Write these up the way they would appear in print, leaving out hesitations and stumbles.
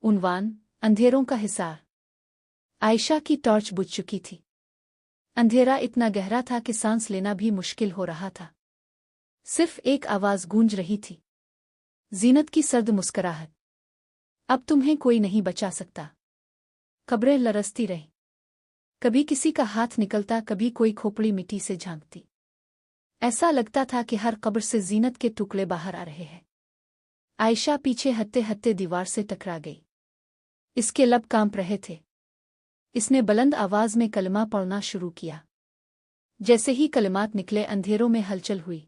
उन्वान अंधेरों का हिसार। आयशा की टॉर्च बुझ चुकी थी। अंधेरा इतना गहरा था कि सांस लेना भी मुश्किल हो रहा था। सिर्फ एक आवाज गूंज रही थी, जीनत की सर्द मुस्कुराहट। अब तुम्हें कोई नहीं बचा सकता। कब्रें लरसती रहीं। कभी किसी का हाथ निकलता, कभी कोई खोपड़ी मिट्टी से झांकती। ऐसा लगता था कि हर कब्र से जीनत के टुकड़े बाहर आ रहे हैं। आयशा पीछे हत्ते हत्ते दीवार से टकरा गई। इसके लब कांप रहे थे। इसने बुलंद आवाज में कलमा पढ़ना शुरू किया। जैसे ही कलमात निकले, अंधेरों में हलचल हुई।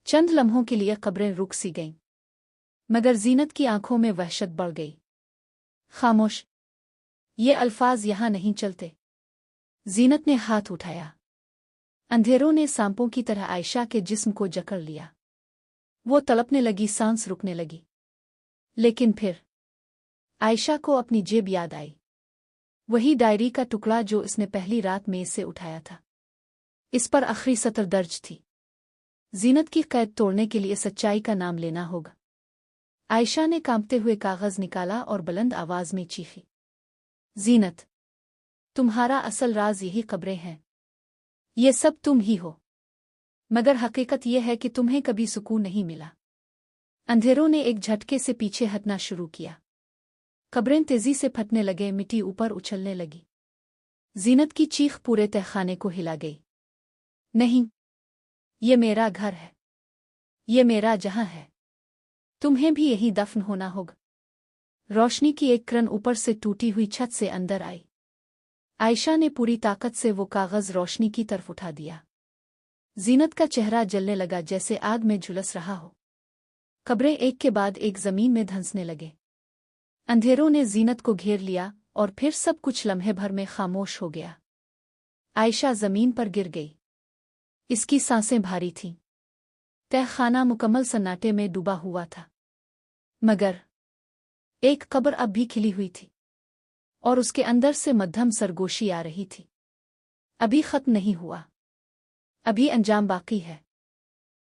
चंद लम्हों के लिए कब्रें रुक सी गईं, मगर जीनत की आंखों में वहशत बढ़ गई। खामोश, ये अल्फाज यहां नहीं चलते। जीनत ने हाथ उठाया। अंधेरों ने सांपों की तरह आयशा के जिस्म को जकड़ लिया। वो तड़पने लगी, सांस रुकने लगी। लेकिन फिर आयशा को अपनी जेब याद आई। वही डायरी का टुकड़ा जो इसने पहली रात में से उठाया था। इस पर आखिरी सतर दर्ज थी। जीनत की कैद तोड़ने के लिए सच्चाई का नाम लेना होगा। आयशा ने कांपते हुए कागज निकाला और बुलंद आवाज में चीखी, जीनत, तुम्हारा असल राज यही कब्रें हैं। ये सब तुम ही हो, मगर हकीकत यह है कि तुम्हें कभी सुकून नहीं मिला। अंधेरों ने एक झटके से पीछे हटना शुरू किया। कब्रें तेजी से फटने लगे, मिट्टी ऊपर उछलने लगी। जीनत की चीख पूरे तहखाने को हिला गई। नहीं, ये मेरा घर है, ये मेरा जहां है। तुम्हें भी यही दफन होना होगा। रोशनी की एक किरण ऊपर से टूटी हुई छत से अंदर आई। आयशा ने पूरी ताकत से वो कागज रोशनी की तरफ उठा दिया। जीनत का चेहरा जलने लगा, जैसे आग में झुलस रहा हो। कब्रें एक के बाद एक जमीन में धंसने लगे। अंधेरों ने जीनत को घेर लिया और फिर सब कुछ लम्हे भर में खामोश हो गया। आयशा जमीन पर गिर गई। इसकी सांसें भारी थीं। तहखाना मुकम्मल सन्नाटे में डूबा हुआ था, मगर एक कब्र अब भी खिली हुई थी और उसके अंदर से मध्यम सरगोशी आ रही थी। अभी खत्म नहीं हुआ, अभी अंजाम बाकी है।